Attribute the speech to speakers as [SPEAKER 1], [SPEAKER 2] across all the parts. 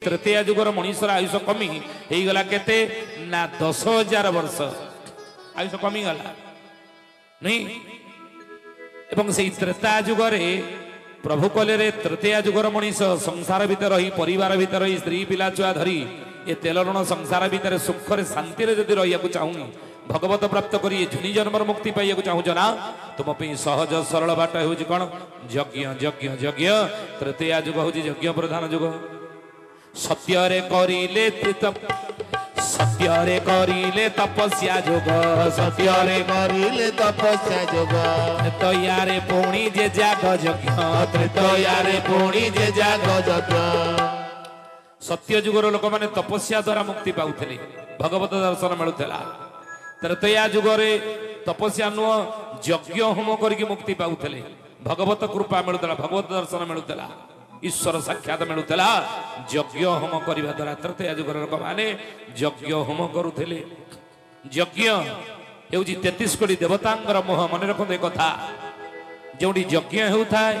[SPEAKER 1] तृतीया जुगर मनीषर आयुष कमी हो गला केते ना 10,000 वर्ष आयुष कमी गला नहीं एवं से त्रेता जुगरे प्रभु कले तृतीया जुगर मनीष संसार भीतर रही परिवार भीतर रही स्त्री पिला छुआ धरी ये तेलरण संसार भीतर सुखरे शांति जदि रही चाहूनी भगवत प्राप्त करी झुनी जन्मर मुक्ति पाइबा चाहूच ना तुम सहज सरल बाट हो कौन यज्ञ यज्ञ यज्ञ तृतीया जुग हूँ यज्ञ प्रधान जुग सत्य करिले तपस्या जुग
[SPEAKER 2] सत्य करिले तपस्या जुग
[SPEAKER 1] त्रेतयारे पुणी जे जाग यज्ञ
[SPEAKER 2] त्रेतयारे पुणी जे जाग यज्ञ
[SPEAKER 1] सत्य जुगर लोक माने तपस्या द्वारा मुक्ति पाउथिले भगवत दर्शन मिलुथिला त्रेतया जुगरे तपस्या नुह यज्ञ होम करके मुक्ति पाउथिले भगवत कृपा मिलुथिला भगवत दर्शन मिलुथिला ईश्वर साक्षात मिलुथिला यज्ञ होम करबा द्वारा तृतीया जुगर लोक माने यज्ञ होम करुथिले यज्ञ हेउजी 33 कोटी देवतांगर मोह मन रखो ए कथा जोडी यज्ञ हेउथाय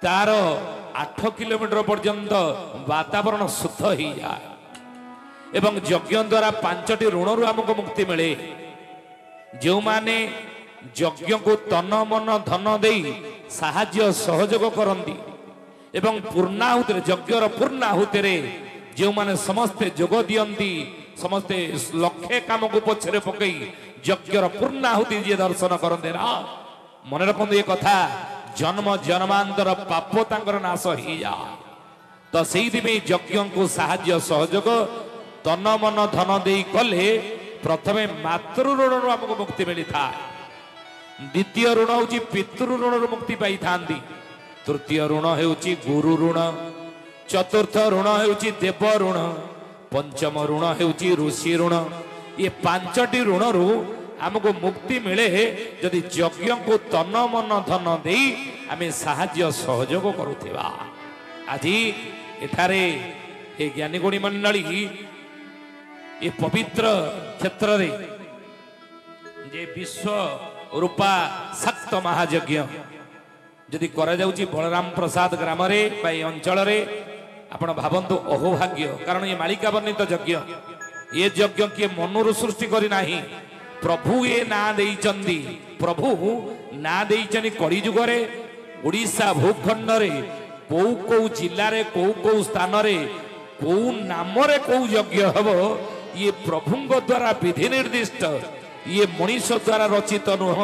[SPEAKER 1] तार 8 किलोमीटर पर्यंत वातावरण शुद्ध हो जाए एवं यज्ञ द्वारा 5टी ऋण रु आमको मुक्ति मिले जो माने यज्ञ को तन मन धन दे साहाय्य सहयोग करती एवं पूर्णाहुति यज्ञर पूर्णाहुति जो माने समस्ते जोग दियंती समस्ते लक्षे काम को पछरे पकई यज्ञर पूर्णाहुति जे दर्शन करते ना मन रखते ये कथा जन्म जन्मांतर पाप तांकर नाश हो जा तो सेही यज्ञ को साहाय्य सहयोग तन मन धन दे कले प्रथमे मातृ ऋण आमको मुक्ति मिली था द्वितीय ऋण हूँ पितृ ऋण मुक्ति पाई था तृतीय ऋण हूँ गुरु ऋण चतुर्थ ऋण हूँ देव ऋण पंचम ऋण हूँ ऋषि ऋण ये 5टी ऋण रु आमको मुक्ति मिले जदि यज्ञ को तन मन धन दे आमे साहाय्य सहयोग करुथिबा आज एठारे ए ज्ञानी गुणी मंडली ये पवित्र क्षेत्र रे जे विश्व रूपा शक्त महायज्ञ जदि करा जाउची बलराम प्रसाद ग्राम रे बा अंचल रे आपण भावंतु अहोभाग्य कारण ये मालिका वर्णित यज्ञ ये यज्ञ किए मनुर सृष्टि करी नाही प्रभु ये ना देइचंदी प्रभु ना देइचनी कली जुगरे ओडिशा भूखंड रे को जिल्ला रे को स्थान रे को नाम रे को यज्ञ हबो ये प्रभुंग द्वारा विधि निर्दिष्ट ये मनीष द्वारा रचित नुह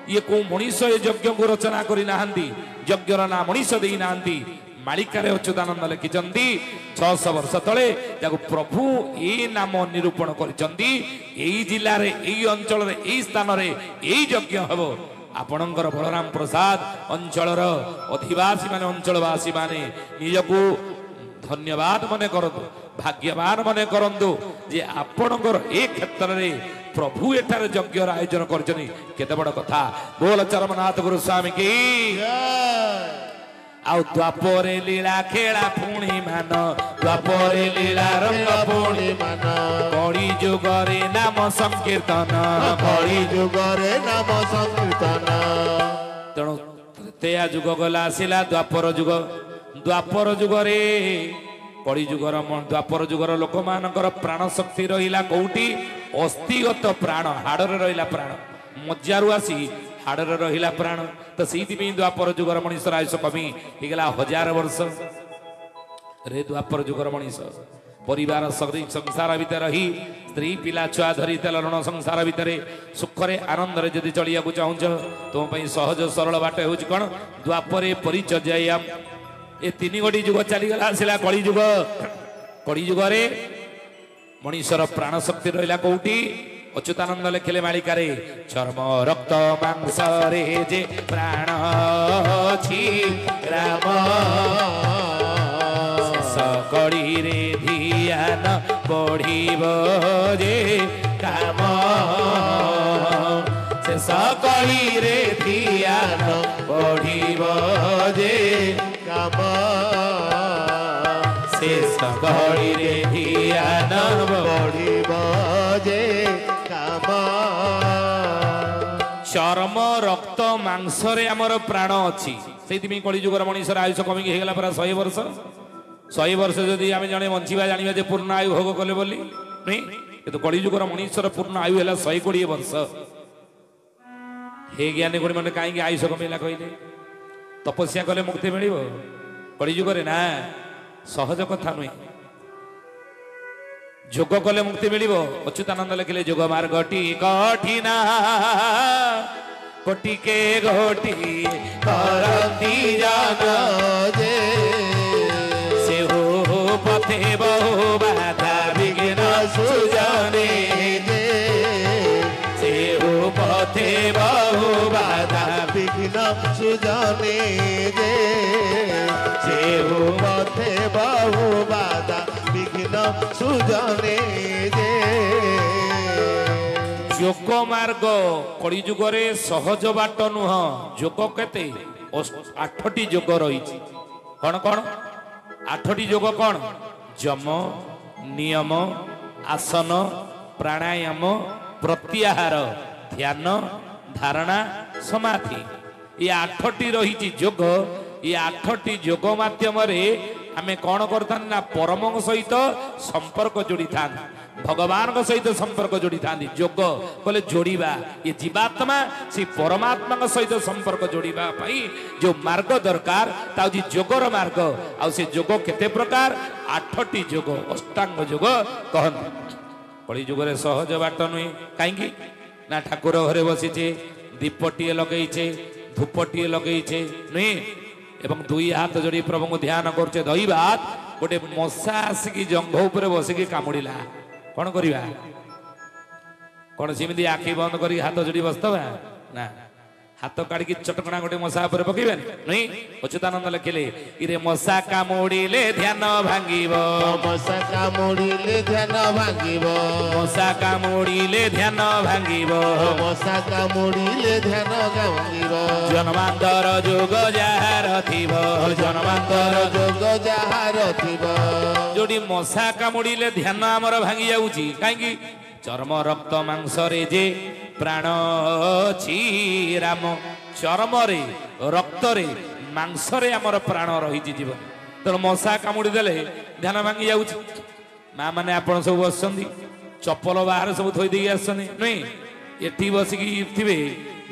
[SPEAKER 1] ये को मनीष ये यज्ञ को रचना करी नाहंती यज्ञर ना मनीष देई नाहंती मालिकारे अच्युतानंद लिखिचंदी 600 वर्ष तले जाको प्रभु ए नाम निरूपण करिचंदी एई जिल्ला रे एई अंचल रे एई स्थान रे एई यज्ञ हबो आपणकर बलराम प्रसाद अंचलर अधिवासी माने अंचलवासी माने निजको धन्यवाद मने करतु भाग्यवान मने करंतु जे आपणकर ए क्षेत्र रे प्रभु एठार यज्ञर आयोजन करचनी केते बड़ कथा बोल चरमनाथ गुरु स्वामी की आउ द्वापरे लीला खेला पुणी मान द्वापरे लीला रंग पुणी मान कली जुगरे नाम संकीर्तन
[SPEAKER 2] कली जुगरे नाम संकीर्तन
[SPEAKER 1] तेणु तृतीया जुग गला आसिला द्वापर जुगरे कली जुगर द्वापर जुगर लोक मानकर प्राण शक्ति रहिला कोउटी अस्थिगत प्राण हाड़रे रहिला प्राण मज्जारु आसी हाड़रे रहिला प्राण तो से द्वापर जुगर मनीषर आयुष कमी होगा 1000 वर्ष रे द्वापर जुगर मनीष परिवार संसार भितर रही स्त्री पिला छुआ धरी तेलरण संसार भितर सुखरे आनंद जदि चलिया चाहूच तुम सहज सरल बाट हूँ कौन द्वापरे परिचर्यायाम ये 3 गोटी जुग चलीगला आसला कली जुगरे मनीषर प्राण शक्ति रहा कौटी अच्युतानंद लिखिले मालिकारे चर्म रक्त मांस रे जे प्राण छी राम सकड़ी रे ध्यान बढ़िब जे काम से सकड़ी रे ध्यान बढ़िब जे
[SPEAKER 2] काम
[SPEAKER 1] से सकड़ी रे ध्यान
[SPEAKER 2] बढ़िब जे काम
[SPEAKER 1] चर्म रक्त मांस रे आमर प्राण अच्छी से कली जुगर मनीषर आयुष कमी होगा पूरा 100 वर्ष 100 ବର୍ଷ ଯଦି ଆମେ ଜଣେ ବଞ୍ଚିବା ଜାଣିବା ଯେ ପୂର୍ଣ୍ଣ ଆୟୁ ଭୋଗ କଲେ ବୋଲି ନୁହେଁ, କିନ୍ତୁ କଳିଯୁଗର ମଣିଷର ପୂର୍ଣ୍ଣ ଆୟୁ ହେଲା 120 ବର୍ଷ। ହେ ଜ୍ଞାନୀ ଗୁଣି ମାନେ କାହିଁକି ଆୟୁଷ କମେଇଲା କହିଲେ? ତପସ୍ୟା କଲେ ମୁକ୍ତି ମିଳିବ କଳିଯୁଗରେ? ନା, ସହଜ କଥା ନୁହେଁ। ଯୋଗ କଲେ ମୁକ୍ତି ମିଳିବ। ଅଚ୍ୟୁତାନନ୍ଦ ଲେଖିଲେ ଯୋଗ ମାର୍ଗଟି କଠିନ କୋଟିକେ ଘଟି କରନ୍ତି ଜାନ
[SPEAKER 2] ଯେ
[SPEAKER 1] ସେ ହୋ ପଥେ ବହୁ ବାଧା ବିଘ୍ନ ସୁଜନେ
[SPEAKER 2] ଯେ
[SPEAKER 1] ସେ ହୋ ପଥେ ବହୁ ବାଧା
[SPEAKER 2] বিঘ্ন সুজনে যে সে পথে বহু বাধা বিঘ্ন সুজনে যে
[SPEAKER 1] যোগ মার্গ কলিযুগরে সহজ বাট নুহ। যোগ কেতে 8টি যোগ রয়েছে। কଣ কଣ 8টি যোগ? কଣ? যম, নিয়ম, আসন, প্রাণায়াম, প্রত্যাহার, ধ্যান, ধারণা, সমাধি। এই 8টি রয়েছে যোগ। এই 8টি যোগ মাধ্যমে আমি কଣ করতাম না পরমଙ୍କ সহিত সম্পর্ক যোড়ি থান, ভগবানଙ୍କ সহিত সম্পর্ক যোড়ি থাନ୍ତି। যোগ বলে যোড়িবা। ଏ ଜୀବାତ୍ମା ସେ ପରମାତ୍ମାଙ୍କ ସହିତ ସମ୍ପର୍କ ଯୋଡ଼ିବା ପାଇଁ ଯୋଉ ମାର୍ଗ ଦରକାର ତା ହେଉଛି ଯୋଗର ମାର୍ଗ। ଆଉ ସେ ଯୋଗ କେତେ ପ୍ରକାର? 8ଟି ଯୋଗ, ଅଷ୍ଟାଙ୍ଗ ଯୋଗ କହନ୍ତି। କଳି ଯୁଗରେ ସହଜ ବାଟ ନୁହେଁ। କାହିଁକି ନା ଠାକୁର ଘରେ ବସିଛେ, ଦୀପଟିଏ ଲଗେଇଛେ, ଧୂପଟିଏ ଲଗେଇଛେ ନୁହେଁ, ଏବଂ 2 ହାତ ଯୋଡ଼ି ପ୍ରଭୁଙ୍କୁ ଧ୍ୟାନ କରୁଛେ। ଦୈବାତ ଗୋଟେ ମଶା ଆସିକି ଜଙ୍ଘ ଉପରେ ବସିକି କାମୁଡ଼ିଲା, କଣ କରିବା? କଣ ସେମିତି ଆଖି ବନ୍ଦ କରିକି ହାତ ଯୋଡ଼ି ବସିଥିବା? ନା, ହାତ କାଢିକି ଚଟକଣା ଗୋଟେ ମଶା ଉପରେ ପକେଇବେନି ନୁହେଁ। ଅଚ୍ୟୁତାନନ୍ଦ ଲେଖିଲେ ଇରେ ମଶା କାମୁଡ଼ିଲେ ଧ୍ୟାନ ଭାଙ୍ଗିବ,
[SPEAKER 2] ମଶା କାମୁଡ଼ିଲେ ଧ୍ୟାନ ଭାଙ୍ଗିବ,
[SPEAKER 1] ମଶା କାମୁଡ଼ିଲେ ଧ୍ୟାନ ଭାଙ୍ଗିବ,
[SPEAKER 2] ମଶା କାମୁଡ଼ିଲେ ଧ୍ୟାନ ଭାଙ୍ଗିବ।
[SPEAKER 1] ଜନ୍ମାନ୍ତର ଯୋଗ ଯାହାର ଥିବ, ଜନ୍ମାନ୍ତର
[SPEAKER 2] ଯୋଗ ଯାହାର ଥିବ।
[SPEAKER 1] ଯୋଉଠି ମଶା କାମୁଡ଼ିଲେ ଧ୍ୟାନ ଆମର ଭାଙ୍ଗି ଯାଉଛି। କାହିଁକି? ଚର୍ମ ରକ୍ତ ମାଂସରେ ଯେ ପ୍ରାଣ ଅଛି ରାମ। ଚର୍ମରେ, ରକ୍ତରେ, ମାଂସରେ ଆମର ପ୍ରାଣ ରହିଛି ଜୀବନ। ତେଣୁ ମଶା କାମୁଡ଼ି ଦେଲେ ଧ୍ୟାନ ଭାଙ୍ଗି ଯାଉଛି। ମା ମାନେ ଆପଣ ସବୁ ବସିଛନ୍ତି, ଚପଲ ବାହାରେ ସବୁ ଥୋଇ ଦେଇକି ଆସିଛନ୍ତି ନୁହେଁ। ଏଠି ବସିକି ଥିବେ,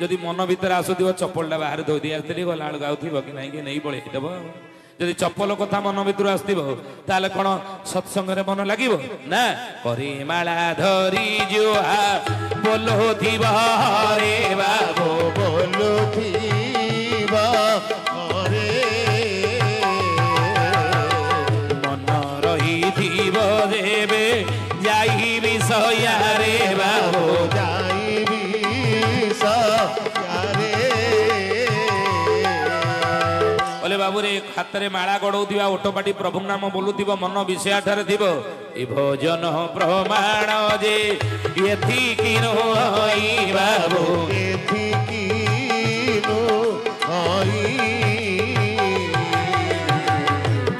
[SPEAKER 1] ଯଦି ମନ ଭିତରେ ଆସୁଥିବ ଚପଲଟା ବାହାରେ ଥୋଇ ଦେଇ ଆସିଥିଲି, ଗଲା ବେଳକୁ ଆଉ ଥିବ କି ନାହିଁ କି ନେଇ ପଳେଇଦେବ। ଯଦି ଚପଲ କଥା ମନ ଭିତରୁ ଆସିଥିବ ତାହେଲେ କଣ ସତ୍ସଙ୍ଗରେ ମନ ଲାଗିବ? ନା। କରିମାଳା ଧରି ଜୁହା ବୋଲୁଥିବ ରେ ବାବୁ,
[SPEAKER 2] ବୋଲୁଥିବ ହରେ
[SPEAKER 1] ମନ ରହିଥିବ ଯେବେ ଯାଇବି ସୟାରେ ବାବୁ,
[SPEAKER 2] ଯାଇବି ସୟାରେ।
[SPEAKER 1] ବୋଲେ ବାବୁରେ ହାତରେ ମାଳା ଗଡ଼ଉଥିବା, ଓଟପାଟି ପ୍ରଭୁ ନାମ ବୋଲୁଥିବ, ମନ ବିଷୟା ଠାରେ ଥିବ। ଏ ଭଜନ ପ୍ରମାଣ ଯେ ଏଥିକି ନୁହଁ ବାବୁ,
[SPEAKER 2] ଏଥିକି ନୁହଁ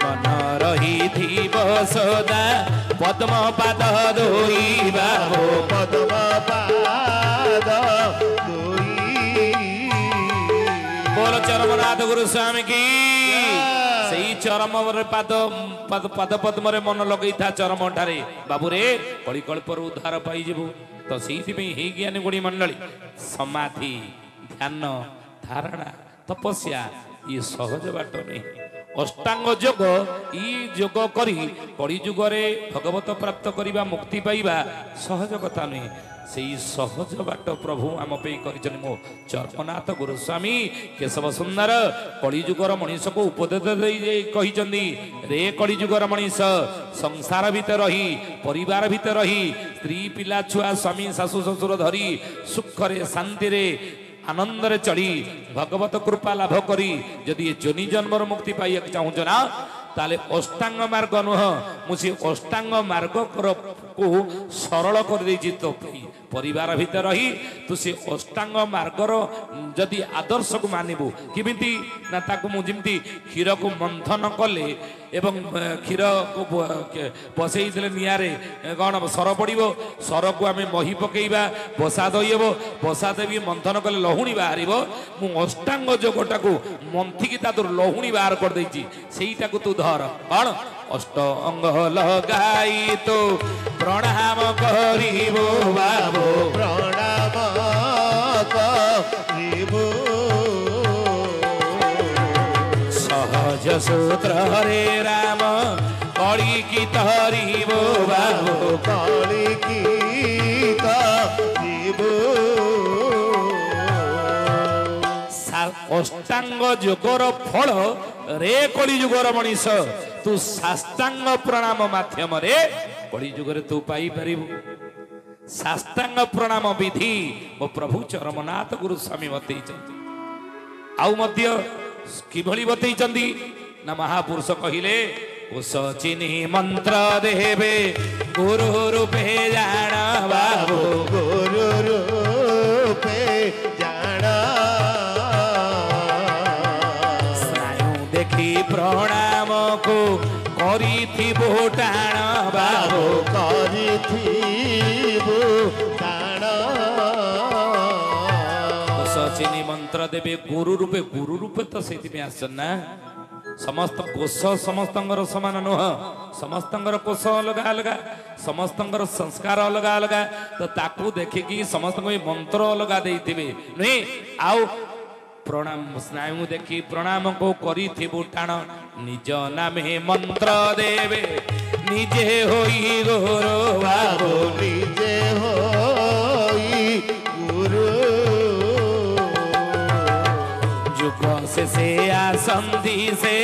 [SPEAKER 1] ମନ ରହିଥିବ ସଦା ପଦ୍ମ ପାଦ ଧୋଇ ବାବୁ,
[SPEAKER 2] ପଦ୍ମ ପାଦ ଦୁଇ।
[SPEAKER 1] ବୋଲ ଚରମନାଥ ଗୁରୁ ସ୍ୱାମୀ କି। ସେଇ ଚରମରେ ପାଦ ପଦ୍ମରେ ମନ ଲଗେଇଥା ଚରମ ଠାରେ ବାବୁରେ କଳିକଳ୍ପରୁ ଉଦ୍ଧାର ପାଇଯିବୁ। ତ ସେଇଥିପାଇଁ ହେଇ ଜ୍ଞାନୀ ଗୁଣୀ ମଣ୍ଡଳୀ ସମାଧି, ଧ୍ୟାନ, ଧାରଣା, ତପସ୍ୟା ଇଏ ସହଜ ବାଟ ନୁହେଁ। ଅଷ୍ଟାଙ୍ଗ ଯୋଗ, ଇ ଯୋଗ କରି କଳିଯୁଗରେ ଭଗବତ ପ୍ରାପ୍ତ କରିବା, ମୁକ୍ତି ପାଇବା ସହଜ କଥା ନୁହେଁ। ସେଇ ସହଜ ବାଟ ପ୍ରଭୁ ଆମ ପାଇଁ କରିଛନ୍ତି। ମୋ ଚର୍ମନାଥ ଗୁରୁସ୍ୱାମୀ କେଶବ ସୁନ୍ଦର କଳିଯୁଗର ମଣିଷକୁ ଉପଦେଶ ଦେଇ କହିଛନ୍ତି, ରେ କଳିଯୁଗର ମଣିଷ ସଂସାର ଭିତରେ ରହି, ପରିବାର ଭିତରେ ରହି, ସ୍ତ୍ରୀ ପିଲା ଛୁଆ ସ୍ୱାମୀ ଶାଶୁ ଶ୍ୱଶୁର ଧରି ସୁଖରେ ଶାନ୍ତିରେ ଆନନ୍ଦରେ ଚଳି ଭଗବତ କୃପା ଲାଭ କରି ଯଦି ଏ ଯୋନି ଜନ୍ମର ମୁକ୍ତି ପାଇବାକୁ ଚାହୁଁଛ ନା, ତାହେଲେ ଅଷ୍ଟାଙ୍ଗ ମାର୍ଗ ନୁହଁ, ମୁଁ ସେ ଅଷ୍ଟାଙ୍ଗ ମାର୍ଗକୁ ସରଳ କରିଦେଇଛି ତୋ ପାଇଁ। ପରିବାର ଭିତରେ ରହି ତୁ ସେ ଅଷ୍ଟାଙ୍ଗ ମାର୍ଗର ଯଦି ଆଦର୍ଶକୁ ମାନିବୁ, କେମିତି ନା ତାକୁ ମୁଁ ଯେମିତି କ୍ଷୀରକୁ ମନ୍ଥନ କଲେ ଏବଂ କ୍ଷୀରକୁ ବସେଇଦେଲେ ନିଆଁରେ କ'ଣ ସର ପଡ଼ିବ, ସରକୁ ଆମେ ମହି ପକେଇବା, ବସା ଦଇ ହେବ, ବସା ଦେବି ମନ୍ଥନ କଲେ ଲହୁଣୀ ବାହାରିବ। ମୁଁ ଅଷ୍ଟାଙ୍ଗ ଯୋଗଟାକୁ ମନ୍ଥିକି ତା ଦେହରୁ ଲହୁଣୀ ବାହାର କରିଦେଇଛି, ସେଇଟାକୁ ତୁ ଧର। କ'ଣ ଅଷ୍ଟ ଅଙ୍ଗ ଲଗାଇ ତୁ ପ୍ରଣାମ କରିବୁ ବାବୁ
[SPEAKER 2] ପ୍ରଣାମ କରିବୁ
[SPEAKER 1] ସହଜ ସୂତ୍ରରେ ରାମ କଳିକି ତରିବୁ ବାବୁ
[SPEAKER 2] କଳିକି ତରିବୁ
[SPEAKER 1] ଅଷ୍ଟାଙ୍ଗ ଯୋଗର ଫଳ ରେ କଳି ଯୁଗର ମଣିଷ ତୁ ସାଷ୍ଟାଙ୍ଗ ପ୍ରଣାମ ମାଧ୍ୟମରେ କଳି ଯୁଗରେ ତୁ ପାଇପାରିବୁ। ସାଷ୍ଟାଙ୍ଗ ପ୍ରଣାମ ବିଧି ମୋ ପ୍ରଭୁ ଚରମନାଥ ଗୁରୁ ସ୍ୱାମୀ ବତେଇଛନ୍ତି। ଆଉ ମଧ୍ୟ କିଭଳି ବତେଇଛନ୍ତି ନା ମହାପୁରୁଷ କହିଲେ ଓଷ ଚିନି ମନ୍ତ୍ର ଦେବେ ଗୁରୁ ରୂପେ ଜାଣ ବାବୁ
[SPEAKER 2] ଗୁରୁ ରୂପେ ଜାଣ
[SPEAKER 1] ଦେଖି ପ୍ରଣାମକୁ କରିଥିବୁ ଟାଣ ବାବୁ
[SPEAKER 2] କରିଥିବୁ ଟାଣ
[SPEAKER 1] ଚିନି ମନ୍ତ୍ର ଦେବେ ଗୁରୁ ରୂପେ ତ ସେଇଥିପାଇଁ ଆସିଛନ୍ତି ନା। ସମସ୍ତ କୋଷ ସମସ୍ତଙ୍କର ସମାନ ନୁହଁ, ସମସ୍ତଙ୍କର କୋଷ ଅଲଗା ଅଲଗା, ସମସ୍ତଙ୍କର ସଂସ୍କାର ଅଲଗା ଅଲଗା, ତ ତାକୁ ଦେଖିକି ସମସ୍ତଙ୍କୁ ଏଇ ମନ୍ତ୍ର ଅଲଗା ଦେଇଥିବେ ନୁହେଁ। ଆଉ ପ୍ରଣାମ ସ୍ନାୟୁ ଦେଖି ପ୍ରଣାମକୁ କରିଥିବୁ ଟାଣ ନିଜ ନାମେ ମନ୍ତ୍ର ଦେବେ ନିଜେ ହୋଇ ଗୁରୁ ବାବୁ
[SPEAKER 2] ନିଜେ ହୋଇ ଗୁରୁ
[SPEAKER 1] ଯୁଗ ଶେଷେ ଆସନ୍ତି ସେ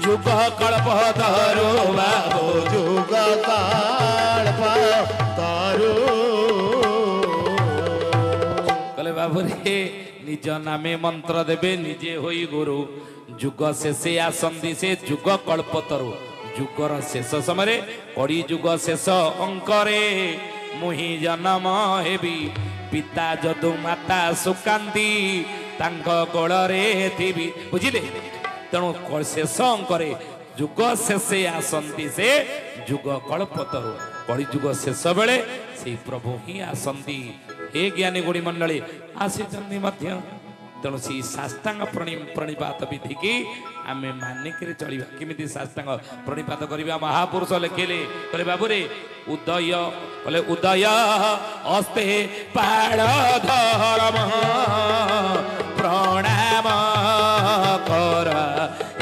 [SPEAKER 1] ଯୁଗ କଳ୍ପ ତରୁ ବାବୁ
[SPEAKER 2] ଯୁଗ କଳ୍ପ ତରୁ
[SPEAKER 1] କହିଲେ ବାବୁରେ ନିଜ ନାମେ ମନ୍ତ୍ର ଦେବେ ନିଜେ ହୋଇ ଗୁରୁ ଯୁଗ ଶେଷେ ଆସନ୍ତି ସେ ଯୁଗ କଳ୍ପତରୁ ଯୁଗର ଶେଷ ସମୟରେ କଳି ଯୁଗ ଶେଷ ଅଙ୍କରେ ମୁହିଁ ଜନ୍ମ ହେବି ପିତା ଯଦୁ ମାତା ସୁକାନ୍ତି ତାଙ୍କ କୋଳରେ ଥିବି। ବୁଝିଲେ? ତେଣୁ ଶେଷ ଅଙ୍କରେ ଯୁଗ ଶେଷେ ଆସନ୍ତି ସେ ଯୁଗ କଳ୍ପତରୁ କଳି ଯୁଗ ଶେଷ ବେଳେ ସେଇ ପ୍ରଭୁ ହିଁ ଆସନ୍ତି। हे ज्ञानी गुणी मंडली आसीचंदी मध्य तेणु सी साष्टांग प्रणिपात विधि की आमे मानिक चलिबा किमिति साष्टांग प्रणिपात करिबा महापुरुष लेखिले कहले बाबूरे उदय कहले उदय अस्ते पाड़ धर्म प्रणाम कर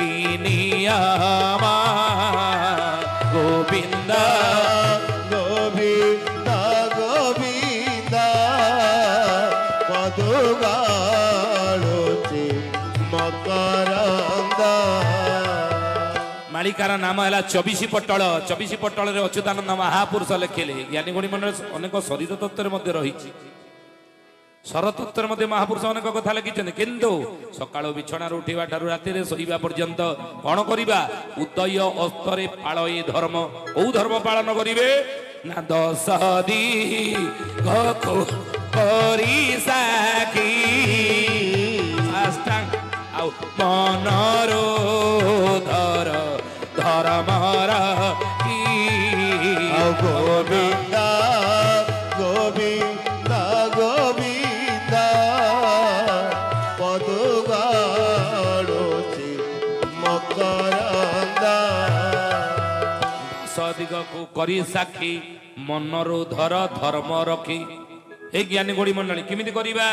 [SPEAKER 1] इ नियम गोविंद
[SPEAKER 2] गोविंद गोविंद पदुगाळुचे मकरंद
[SPEAKER 1] मालिकार नाम है 24 पटल 24 पटल अच्युतानंद महापुरुष लेखिले ज्ञानी गुणी मंडल अनेक शरीर तत्व रही सरतत्व महापुरुष अनेक कथा लिखिं किंतु सकाळ बिछणार उठा ठार राति शोवा पर्यंत कौन करवा उदय अस्तरे पालय धर्म कौ धर्म पालन करेंगे ना 10 दी साखी मनरो धर धर्मर की
[SPEAKER 2] गोविंद गोविंद गोविंद पदुगाळुचे मकरंद
[SPEAKER 1] सदिग को करी साखी मनरो धर धर्म रखी हे ज्ञानी गुणी मंडली किमिति करिबा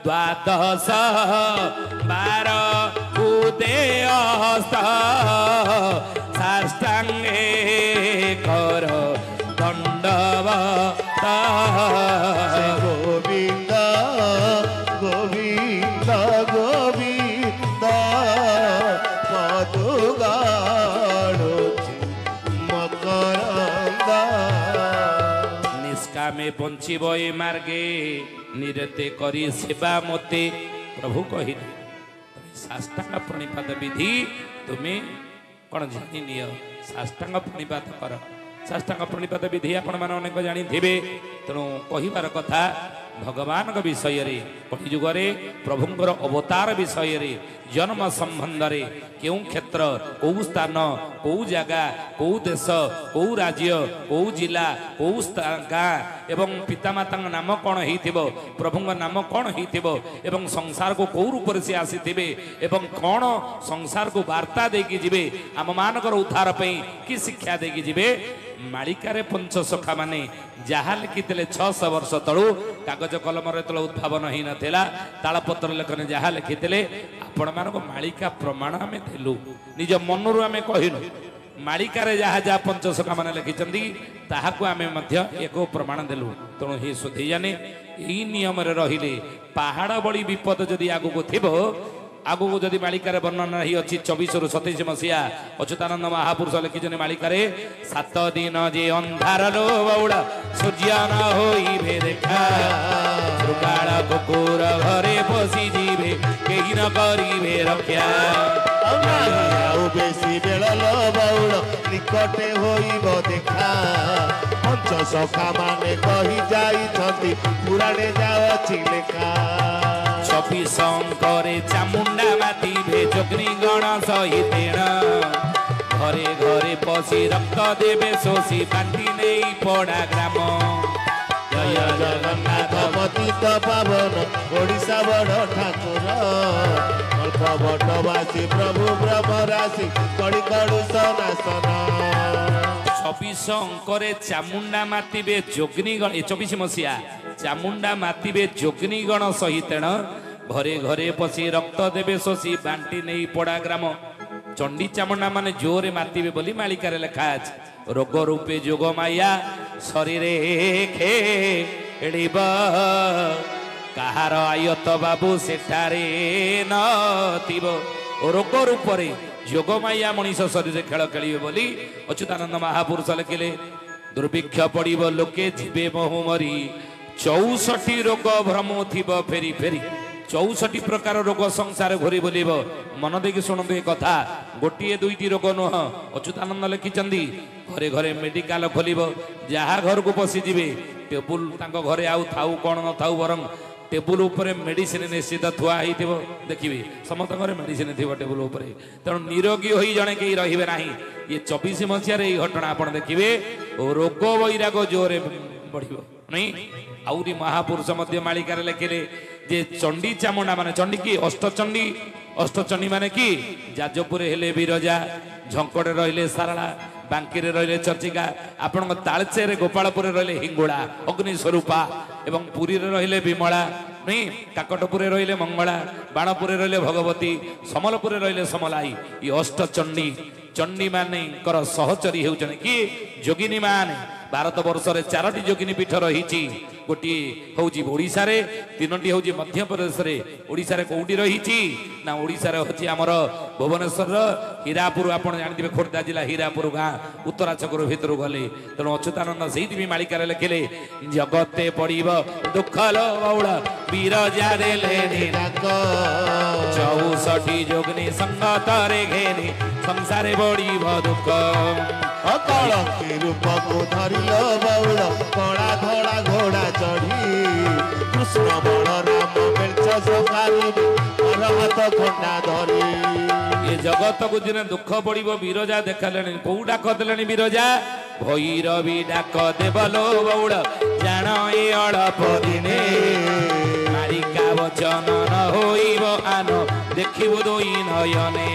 [SPEAKER 1] 12 12 उदय साष्टांगे कर दंडवत
[SPEAKER 2] गोविंद गोविंद गोविंद पदुगाळुचे मकरंद
[SPEAKER 1] निष्कामे बंचिब ए मार्गे निरते करी सेवा मते प्रभु कहिले साष्टांग प्रणिपात विधि तुम्हें कौन जानी निय साष्टांग प्रणिपात कर साष्टांग प्रणिपात विधि आपण माने अनेक जानी थिबे तेणु कहिबार कथा ଭଗବାନଙ୍କ ବିଷୟରେ କଳିଯୁଗରେ ପ୍ରଭୁଙ୍କର ଅବତାର ବିଷୟରେ ଜନ୍ମ ସମ୍ବନ୍ଧରେ କେଉଁ କ୍ଷେତ୍ର କେଉଁ ସ୍ଥାନ କେଉଁ ଜାଗା କେଉଁ ଦେଶ କେଉଁ ରାଜ୍ୟ କେଉଁ ଜିଲ୍ଲା କେଉଁ ଗାଁ ଏବଂ ପିତାମାତାଙ୍କ ନାମ କ'ଣ ହେଇଥିବ ପ୍ରଭୁଙ୍କ ନାମ କ'ଣ ହେଇଥିବ ଏବଂ ସଂସାରକୁ କେଉଁ ରୂପରେ ସେ ଆସିଥିବେ ଏବଂ କ'ଣ ସଂସାରକୁ ବାର୍ତ୍ତା ଦେଇକି ଯିବେ ଆମମାନଙ୍କର ଉଦ୍ଧାର ପାଇଁ କି ଶିକ୍ଷା ଦେଇକି ଯିବେ ମାଳିକାରେ ପଞ୍ଚସଖା ମାନେ ଯାହା ଲେଖିଥିଲେ 600 ବର୍ଷ ତଳୁ କାଗଜ କଲମରେ ଯେତେବେଳେ ଉଦ୍ଭାବନ ହେଇନଥିଲା ତାଳପତ୍ର ଲେଖନେ ଯାହା ଲେଖିଥିଲେ ଆପଣମାନଙ୍କୁ ମାଳିକା ପ୍ରମାଣ ଆମେ ଦେଲୁ ନିଜ ମନରୁ ଆମେ କହିଲୁ ମାଳିକାରେ ଯାହା ଯାହା ପଞ୍ଚସଖା ମାନେ ଲେଖିଛନ୍ତି ତାହାକୁ ଆମେ ମଧ୍ୟ ଏକ ପ୍ରମାଣ ଦେଲୁ ତେଣୁ ହେ ସୁଧୀଜାନେ ଏଇ ନିୟମରେ ରହିଲେ ପାହାଡ଼ ଭଳି ବିପଦ ଯଦି ଆଗକୁ ଥିବ ଆଗକୁ ଯଦି ମାଳିକାରେ ବର୍ଣ୍ଣନା ହିଁ ଅଛି 24 ରୁ 27 ମସିହା ଅଚ୍ୟୁତାନନ୍ଦ ମହାପୁରୁଷ ଲେଖିଛନ୍ତି ମାଳିକାରେ 7 ଦିନ ଯେ ଅନ୍ଧାରର ବଉଳ ସୂର୍ଯ୍ୟ ନ ହୋଇବେ ଦେଖା ଶୃଗାଳ କୁକୁର ଘରେ ପଶି ଯିବେ କେହି ନ କରିବେ ରକ୍ଷା
[SPEAKER 2] ଆଉ ବେଶୀ ବେଳ ଲୋ ବଉଳ ନିକଟେ ହୋଇବ ଦେଖା ପଞ୍ଚସଖା ମାନେ କହି ଯାଇଛନ୍ତି ପୁରାଣେ ଯାଉଛି ଲେଖା
[SPEAKER 1] 24 করে চামুন্ডা মাতিবে যগ্নিগণ সহিতেণ ঘরে ঘরে পশি রক্ত দেবে শোষি বান্টি নেই পড়া গ্রাম
[SPEAKER 2] জয় জগন্নাথ পতিত পাবন ওড়িশা বড় ঠাকুর অল্প বটবাসী প্রভু ব্রহ্মরাশি কড়ি কড়ু সনাসন
[SPEAKER 1] 24 অঙ্করে চামুন্ডা মাতিবে যগ্নিগণ 24 মସିହା চামুন্ডা মাতিবে যগ্নিগণ সহিতেণ ঘরে ঘরে পশি রক্ত দেবে শোষি বান্টি নেই পড়া গ্রাম চণ্ডী চামুন্ডা মানে জোরে মাতিবে বলি মালিকারে লেখা আছে রোগ রূপে যোগ মাইয়া শরীরে খেড়িব কাহার আয়ত বাবু সেঠারে নথিব রোগ রূপরে যোগ মাইয়া মଣିଷ শরীরে খেল খেলিবে বলি অচ্ୟୁତାନନ୍ଦ ମହାପୁରୁଷ ଲେଖିଲେ ଦୁର୍ଭିକ୍ଷ ପଡ଼ିବ ଲୋକେ ଯିବେ ମହୁ ମରି 64 ରୋଗ ଭ୍ରମ ଥିବ ଫେରି ଫେରି 64 ପ୍ରକାର ରୋଗ ସଂସାର ଘୁରି ବୁଲିବ ମନ ଦେଇକି ଶୁଣନ୍ତୁ ଏ କଥା ଗୋଟିଏ ଦୁଇଟି ରୋଗ ନୁହଁ ଅଚ୍ୟୁତାନନ୍ଦ ଲେଖିଛନ୍ତି ଘରେ ଘରେ ମେଡିକାଲ ଖୋଲିବ ଯାହା ଘରକୁ ପଶିଯିବେ ଟେବୁଲ ତାଙ୍କ ଘରେ ଆଉ ଥାଉ କ'ଣ ନଥାଉ ବରଂ ଟେବୁଲ ଉପରେ ମେଡିସିନ ନିଶ୍ଚିତ ଥୁଆ ହେଇଥିବ ଦେଖିବେ ସମସ୍ତଙ୍କ ଘରେ ମେଡିସିନ ଥିବ ଟେବୁଲ ଉପରେ ତେଣୁ ନିରୋଗୀ ହୋଇ ଜଣେ କେହି ରହିବେ ନାହିଁ ଇଏ 24 ମସିହାରେ ଏଇ ଘଟଣା ଆପଣ ଦେଖିବେ ରୋଗ ବୈରାଗ ଜୋରେ ବଢିବ ନାଇଁ ଆହୁରି ମହାପୁରୁଷ ମଧ୍ୟ ମାଳିକାରେ ଲେଖିଲେ ଯେ ଚଣ୍ଡୀ ଚାମୁଣ୍ଡା ମାନେ ଚଣ୍ଡୀ କି ଅଷ୍ଟଚଣ୍ଡୀ ମାନେ କି ଯାଜପୁରରେ ହେଲେ ବିରଜା ଝଙ୍କଡ଼ରେ ରହିଲେ ସାରଳା ବାଙ୍କିରେ ରହିଲେ ଚର୍ଚିକା ଆପଣଙ୍କ ତାଳଚେରରେ ଗୋପାଳପୁରରେ ରହିଲେ ହିଙ୍ଗୁଳା ଅଗ୍ନି ସ୍ୱରୂପା ଏବଂ ପୁରୀରେ ରହିଲେ ବିମଳା ନାଇଁ କାକଟପୁରରେ ରହିଲେ ମଙ୍ଗଳା ବାଣପୁରରେ ରହିଲେ ଭଗବତୀ ସମଲପୁରରେ ରହିଲେ ସମଲାଇ ଏ ଅଷ୍ଟଚଣ୍ଡୀ ଚଣ୍ଡୀ ମାନଙ୍କର ସହଚରୀ ହେଉଛନ୍ତି କି ଯୋଗିନୀ ମାନେ ଭାରତ ବର୍ଷରେ 4ଟି ଯୋଗିନୀ ପୀଠ ରହିଛି ଗୋଟିଏ ହେଉଛି ଓଡ଼ିଶାରେ 3ଟି ହେଉଛି ମଧ୍ୟପ୍ରଦେଶରେ ଓଡ଼ିଶାରେ କୋଉଠି ରହିଛି ନା ଓଡ଼ିଶାରେ ହେଉଛି ଆମର ଭୁବନେଶ୍ୱରର ହୀରାପୁର ଆପଣ ଜାଣିଥିବେ ଖୋର୍ଦ୍ଧା ଜିଲ୍ଲା ହୀରାପୁର ଗାଁ ଉତ୍ତରା ଛକରୁ ଭିତରୁ ଗଲେ ତେଣୁ ଅଚ୍ୟୁତାନନ୍ଦ ସେଇଥିପାଇଁ ମାଳିକାରେ ଲେଖିଲେ ଜଗତେ ପଡ଼ିବ ଦୁଃଖ ଲୋ ବଉଳ ବିରଜା ଦେଲେ ଡାକ 64 ଯୋଗିନୀ ସଙ୍ଗତରେ ଘେନି ସଂସାରେ ବଢ଼ିବ ଦୁଃଖ
[SPEAKER 2] କଳଙ୍କି ରୂପକୁ ଧରିଲ ବଉଳ କଳା ଧଳା ଘୋଡ଼ା ଚଢ଼ି କୃଷ୍ଣ ବଳରାମ ମେଞ୍ଚ ସକାରି ହାତ ଖଣ୍ଡା ଧରି
[SPEAKER 1] ଏ ଜଗତକୁ ଦିନେ ଦୁଃଖ ପଡ଼ିବ ବିରଜା ଦେଖାଲେଣି କୋଉ ଡାକ ଦେଲେଣି ବିରଜା ଭୈରବୀ ଡାକ ଦେବଲୋ ବଉଳ ଜାଣ ଏ ଅଳପ ଦିନେ ମାଳିକା ବଚନ ନ ହୋଇବ ଆନ ଦେଖିବୁ ଦୁଇ ନୟନେ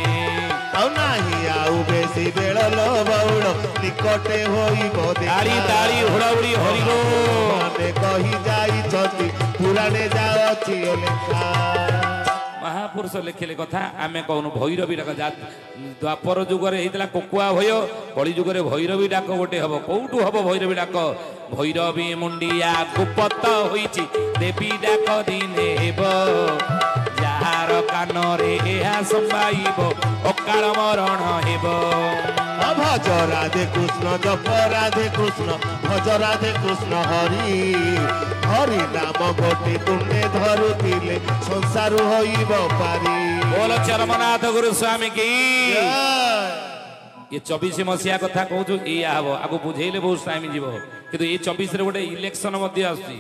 [SPEAKER 2] ଆଉ ନାହିଁ ଆଉ ବେଶୀ ବେଳ ଲୋ ବଉଳ ନିକଟେ ହୋଇବ
[SPEAKER 1] ତାଳି ତାଳି ହୁଡ଼ାହୁଡ଼ି ହରିବ
[SPEAKER 2] ମାନେ କହି ଯାଇଛନ୍ତି ପୁରାଣେ ଯାଉଛି ଲେଖା
[SPEAKER 1] ମହାପୁରୁଷ ଲେଖିଲେ କଥା ଆମେ କହୁନୁ ଭୈରବୀ ଡାକ ଦ୍ୱାପର ଯୁଗରେ ହେଇଥିଲା କୋକୁଆ ଭୟ କଳି ଯୁଗରେ ଭୈରବୀ ଡାକ ଗୋଟେ ହବ କୋଉଠୁ ହବ ଭୈରବୀ ଡାକ ଭୈରବୀ ମୁଣ୍ଡିଆ ଗୁପତ ହୋଇଛି ଦେବୀ ଡାକ ଦିନେ ହେବ ଯାହାର କାନରେ ଏହା ସମ୍ଭାଇବ ଅକାଳ ମରଣ ହେବ
[SPEAKER 2] ভজ রাধে কৃষ্ণ জপ রাধে কৃষ্ণ ভজ রাধে কৃষ্ণ হরি হরি নাম গোটে তুমে ধরুলে সংসার হইব পারি
[SPEAKER 1] बोल चरमनाथ गुरु स्वामी की ये 24 मसीहा कथा कहूँ एया हम आगे बुझेले बहुत टाइम जीव कि 24 रे गोटे इलेक्शन आसूसी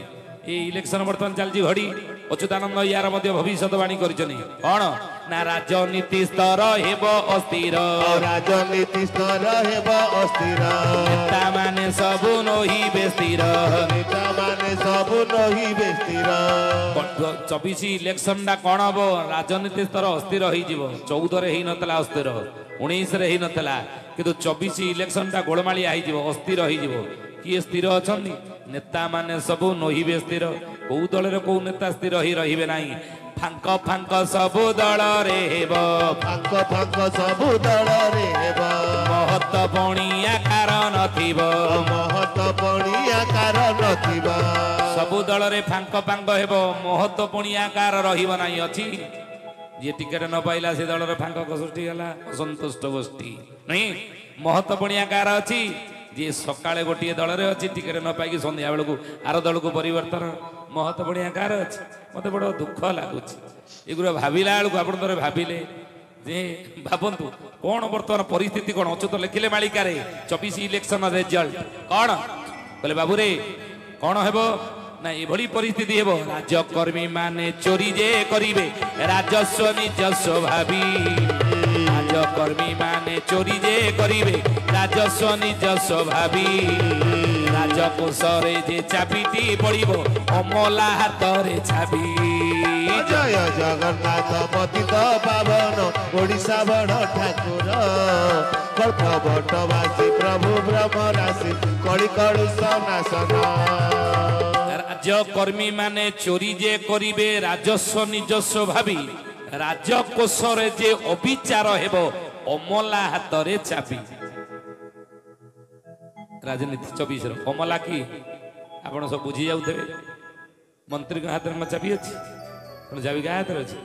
[SPEAKER 1] এই ইলেকশন বর্তমান চালছি ঘড়ি অচ্যুতানন্দ ইয়ার মধ্যে ভবিষ্যৎবাণী করেছেন কଣ না রাজনীতি স্তর হেব অস্থির
[SPEAKER 2] রাজনীতি স্তর হেব অস্থির
[SPEAKER 1] নেতা মানে সবু নহিবে স্থির
[SPEAKER 2] নেতা মানে সবু নহিবে স্থির
[SPEAKER 1] 24 ইলেকশন টা কଣ হব রাজনীতি স্তর অস্থির হইଯିବ 14 ରେ ହେଇ ନଥିଲା ଅସ୍ଥିର 19 ରେ ହେଇ ନଥିଲା କିନ୍ତୁ 24 ଇଲେକଶନ ଟା ଗୋଳମାଳିଆ ହେଇଯିବ ଅସ୍ଥିର ହେଇଯିବ କିଏ ସ୍ଥିର ଅଛନ୍ତି ନେତା ମାନେ ସବୁ ନହିବେ ସ୍ଥିର କୋଉ ଦଳରେ କୋଉ ନେତା ସ୍ଥିର ହେଇ ରହିବେ ନାହିଁ ଫାଙ୍କ ଫାଙ୍କ ସବୁ ଦଳରେ ହେବ
[SPEAKER 2] ଫାଙ୍କ ଫାଙ୍କ ସବୁ ଦଳରେ ହେବ
[SPEAKER 1] ମହତ ପଣିଆ କାର ନଥିବ
[SPEAKER 2] ମହତ ପଣିଆ କାର ନଥିବ
[SPEAKER 1] ସବୁ ଦଳରେ ଫାଙ୍କ ଫାଙ୍କ ହେବ ମହତ ପଣିଆ କାର ରହିବ ନାହିଁ ଅଛି ଯିଏ ଟିକେଟ ନ ପାଇଲା ସେ ଦଳର ଫାଙ୍କ ସୃଷ୍ଟି ହେଲା ଅସନ୍ତୁଷ୍ଟ ଗୋଷ୍ଠୀ ନାଇଁ ମହତ ପଣିଆ କାର ଅଛି ଯିଏ ସକାଳେ ଗୋଟିଏ ଦଳରେ ଅଛି ଟିକେଟ ନ ପାଇକି ସନ୍ଧ୍ୟା ବେଳକୁ ଆର ଦଳକୁ ପରିବର୍ତ୍ତନ ମହତ ପଣିଆ କାର ଅଛି ମତେ ବଡ ଦୁଃଖ ଲାଗୁଛି ଏଗୁରା ଭାବିଲା ବେଳକୁ ଆପଣ ଥରେ ଭାବିଲେ ଯେ ଭାବନ୍ତୁ କଣ ବର୍ତ୍ତମାନ ପରିସ୍ଥିତି କଣ ଅଚ୍ୟୁତ ଲେଖିଲେ ମାଳିକାରେ 24 ଇଲେକ୍ସନ ରେଜଲ୍ଟ କଣ କହିଲେ ବାବୁରେ କଣ ହେବ ନା ଏଭଳି ପରିସ୍ଥିତି ହେବ ରାଜକର୍ମୀ ମାନେ ଚୋରି ଯେ କରିବେ ରାଜସ୍ୱ ନିଜସ୍ୱ ଭାବି ରାଜକର୍ମୀ ମାନେ ଚୋରି ଯେ କରିବେ ରାଜସ୍ୱ ନିଜସ୍ୱ ଭାବି ରାଜକୋଷରେ ଯେ ଚାବିଟି ପଡ଼ିବ ଅମଲା ହାତରେ ଛାବି
[SPEAKER 2] ଜୟ ଜଗନ୍ନାଥ ପତିତ ପାବନ ଓଡ଼ିଶା ବଡ଼ ଠାକୁର କଳ୍ପ ବଟବାସୀ ପ୍ରଭୁ ବ୍ରହ୍ମ ରାଶି କଳି କଳୁଷ ନାଶନ
[SPEAKER 1] ରାଜକର୍ମୀ ମାନେ ଚୋରି ଯେ କରିବେ ରାଜସ୍ୱ ନିଜସ୍ୱ ଭାବି ରାଜକୋଷରେ ଯେ ଅବିଚାର ହେବ ଅମଲା ହାତରେ ଚାବି ରାଜନୀତି 24 ଅମଲା କି ଆପଣ ସବୁ ବୁଝି ଯାଉଥିବେ ମନ୍ତ୍ରୀଙ୍କ ହାତରେ ଚାବି ଅଛି ଚାବି କାହା ହାତରେ ଅଛି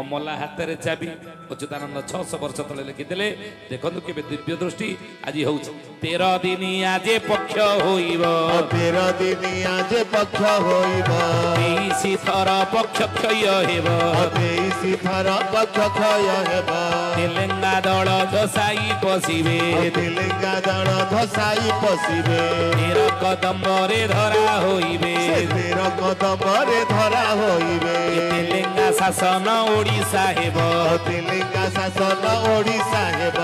[SPEAKER 1] ଅମଲା ହାତରେ ଚାବି ଅଚ୍ୟୁତାନନ୍ଦ 600 ବର୍ଷ ତଳେ ଲେଖିଥିଲେ ଦେଖନ୍ତୁ କେବେ ଦିବ୍ୟ ଦୃଷ୍ଟି ଆଜି ହଉଛି 13 ଦିନ ଆଜି ପକ୍ଷ ହୋଇବ
[SPEAKER 2] 13 ଦିନ ଆଜି ପକ୍ଷ ହୋଇବ
[SPEAKER 1] 23 ଥର ପକ୍ଷ କ୍ଷୟ ହେବ
[SPEAKER 2] 23 ଥର ପକ୍ଷ କ୍ଷୟ ହେବ
[SPEAKER 1] ତେଲେଙ୍ଗା ଦଳ ଧସାଇ ପଶିବେ
[SPEAKER 2] ତେଲେଙ୍ଗା ଦଳ ଧସାଇ ପଶିବେ
[SPEAKER 1] 13 କଦମ୍ବରେ ଧରା ହୋଇବେ
[SPEAKER 2] 13 କଦମ୍ବରେ ଧରା ହୋଇବେ
[SPEAKER 1] ତେଲେଙ୍ଗା ଶାସନ ଓଡ଼ିଶା ହେବ
[SPEAKER 2] ତେଲେଙ୍ଗା ଶାସନ ଓଡ଼ିଶା ହେବ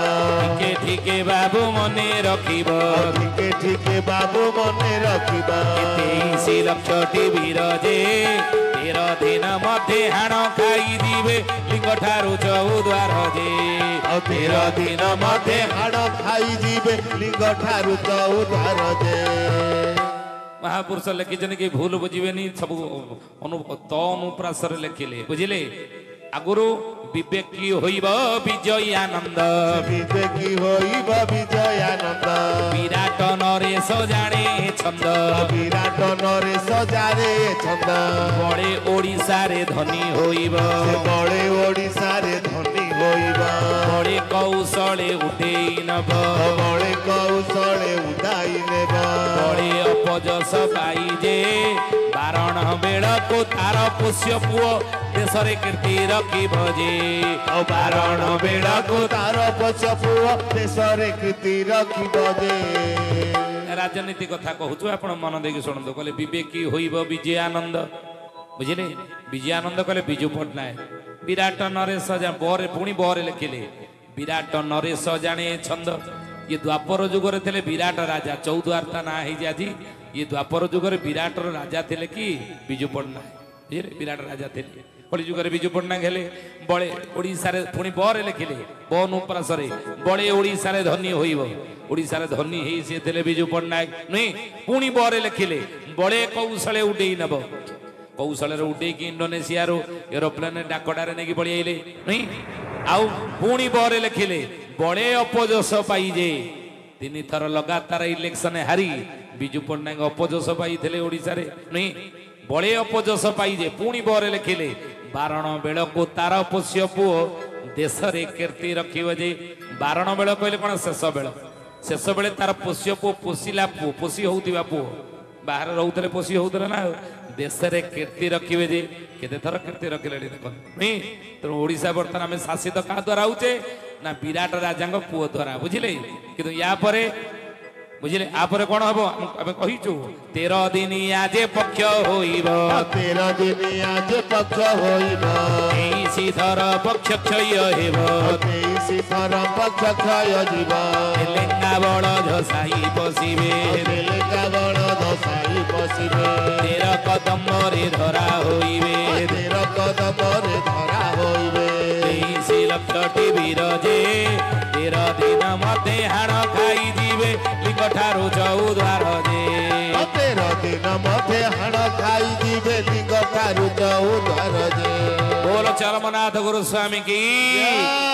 [SPEAKER 1] ଟିକେ ଟିକେ ବାବୁ ମନେ ରଖିବ
[SPEAKER 2] ଟିକେ ଟିକେ ବାବୁ ମନେ ରଖିବ
[SPEAKER 1] 23 ଲକ୍ଷଟି ବୀର ଯେ 13 ଦିନ ମଧ୍ୟରେ ହାଣ ଖାଇଯିବେ ଲିଙ୍ଗ ଠାରୁ ଚଉଦ୍ୱାର ଯେ
[SPEAKER 2] 13 ଦିନ ମଧ୍ୟରେ ହାଣ ଖାଇଯିବେ ଲିଙ୍ଗ ଠାରୁ ଚଉଦ୍ୱାର ଯେ
[SPEAKER 1] ମହାପୁରୁଷ ଲେଖିଛନ୍ତି କି ଭୁଲ ବୁଝିବେନି ସବୁ ଅନୁପ୍ରାସରେ ଲେଖିଲେ ବୁଝିଲେ ଆଗରୁ ବିବେକୀ ହୋଇବ ବିଜୟ ଆନନ୍ଦ
[SPEAKER 2] ବିବେକୀ ହୋଇବ ବିଜୟ ଆନନ୍ଦ
[SPEAKER 1] ବିରାଟ ନରେଶ ଜାଣେ ଛନ୍ଦ
[SPEAKER 2] ବିରାଟ ନରେଶ ଜାଣେ ଛନ୍ଦ
[SPEAKER 1] ବଳେ ଓଡ଼ିଶାରେ ଧନୀ ହୋଇବ
[SPEAKER 2] ବଳେ ଓଡ଼ିଶାରେ ଧନୀ ହୋଇବ
[SPEAKER 1] ବଳେ କୌଶଳେ ଉଠେଇ ନବ
[SPEAKER 2] ବଳେ କୌଶଳେ ଉଡ଼ାଇ ନେବ
[SPEAKER 1] ବଳେ ଅପଯଶ ପାଇ ଯେ ବାରଣ ବେଳକୁ ତାର ପୋଷ୍ୟ ପୁଅ ଦେଶରେ କୀର୍ତ୍ତି ରଖିବ ଯେ
[SPEAKER 2] ବାରଣ ବେଳକୁ ତାର ପୋଷ୍ୟ ପୁଅ ଦେଶରେ କୀର୍ତ୍ତି ରଖିବ ଯେ
[SPEAKER 1] ରାଜନୀତି କଥା କହୁଛୁ ଆପଣ ମନ ଦେଇକି ଶୁଣନ୍ତୁ କହିଲେ ବିବେକୀ ହୋଇବ ବିଜୟ ଆନନ୍ଦ ବୁଝିଲେ ବିଜୟ ଆନନ୍ଦ କହିଲେ ବିଜୁ ପଟ୍ଟନାୟକ ବିରାଟ ନରେଶ ବରେ ପୁଣି ବରେ ଲେଖିଲେ ବିରାଟ ନରେଶ ଜାଣେ ଛନ୍ଦ ଇଏ ଦ୍ୱାପର ଯୁଗରେ ଥିଲେ ବିରାଟ ରାଜା ଚୌଦ୍ୱାର ତା ନାଁ ହେଇଛି ଆଜି ଇଏ ଦ୍ୱାପର ଯୁଗରେ ବିରାଟର ରାଜା ଥିଲେ କି ବିଜୁ ପଟ୍ଟନାୟକ ବୁଝିଲେ ବିରାଟ ରାଜା ଥିଲେ କଳି ଯୁଗରେ ବିଜୁ ପଟ୍ଟନାୟକ ହେଲେ ବଳେ ଓଡ଼ିଶାରେ ପୁଣି ବରେ ଲେଖିଲେ ବନୁପ୍ରାସରେ ବଳେ ଓଡ଼ିଶାରେ ଧନୀ ହୋଇବ ଓଡ଼ିଶାରେ ଧନୀ ହେଇ ସିଏ ଥିଲେ ବିଜୁ ପଟ୍ଟନାୟକ ନୁହେଁ ପୁଣି ବରେ ଲେଖିଲେ ବଳେ କୌଶଳେ ଉଡେଇ ନେବ କୌଶଳରେ ଉଡେଇକି ଇଣ୍ଡୋନେସିଆରୁ ଏରୋପ୍ଲେନ ଡାକଟାରେ ନେଇକି ପଳେଇ ଆଇଲେ ନୁହେଁ ଆଉ ପୁଣି ବରେ ଲେଖିଲେ ବଳେ ଅପଯଶ ପାଇଯେ 3 ଥର ଲଗାତାର ଇଲେକ୍ସନ ହାରି ବିଜୁ ପଟ୍ଟନାୟକ ଅପଯଶ ପାଇଥିଲେ ଓଡ଼ିଶାରେ ନୁହେଁ ବଳେ ଅପଯଶ ପାଇଯେ ପୁଣି ବରେ ଲେଖିଲେ ବାରଣ ବେଳକୁ ତାର ପୋଷ୍ୟ ପୁଅ ଦେଶରେ କୀର୍ତ୍ତି ରଖିବ ଯେ ବାରଣ ବେଳ କହିଲେ କଣ ଶେଷ ବେଳେ ତାର ପୋଷ୍ୟ ପୁଅ ପୋଷିଲା ପୁଅ ପୋଷି ହଉଥିବା ପୁଅ ବାହାରେ ରହୁଥିଲେ ପୋଷି ହଉଥିଲେ ନା ଦେଶରେ କୀର୍ତ୍ତି ରଖିବେ ଯେ କେତେ ଥର କୀର୍ତ୍ତି ରଖିଲେଣି ଦେଖନ୍ତୁ ନୁହେଁ ତେଣୁ ଓଡ଼ିଶା ବର୍ତ୍ତମାନ ଆମେ ଶାସିତ କାହା ଦ୍ୱାରା ହଉଛେ ନା ବିରାଟ ରାଜାଙ୍କ ପୁଅ ଦ୍ୱାରା ବୁଝିଲେ କିନ୍ତୁ ୟା ପରେ ବୁଝିଲେ ଆପରେ କଣ ହବ ଆମେ କହିଛୁ 13 ଦିନ ଆଜେ ପକ୍ଷ ହୋଇବ
[SPEAKER 2] 13 ଦିନ ଆଜେ ପକ୍ଷ ହୋଇବ
[SPEAKER 1] 23 ଥର ପକ୍ଷ କ୍ଷୟ ହେବ
[SPEAKER 2] 23 ଥର ପକ୍ଷ କ୍ଷୟ ଯିବ
[SPEAKER 1] ଲେଙ୍ଗା ବଳ ଧସାଇ ପଶିବେ
[SPEAKER 2] ଲେଙ୍ଗା ବଳ ଧସାଇ ପଶିବେ
[SPEAKER 1] 13 କଦମରେ ଧରା ହୋଇବେ
[SPEAKER 2] 13 କଦମରେ ଧରା ହୋଇବେ
[SPEAKER 1] 23 ଲକ୍ଷଟି ବିରଜେ 13 ଦିନ ମତେ ହାଣ ଖାଇଯିବେ ଲିଙ୍ଗ ଠାରୁ ଚଉଦ୍ୱାର ଯେ
[SPEAKER 2] 13 ଦିନ ମତେ ହାଣ ଖାଇଯିବେ ଲିଙ୍ଗ ଠାରୁ ଚଉଦ୍ୱାର ଯେ
[SPEAKER 1] ବୋଲ ଚରମନାଥ ଗୁରୁସ୍ୱାମୀ କି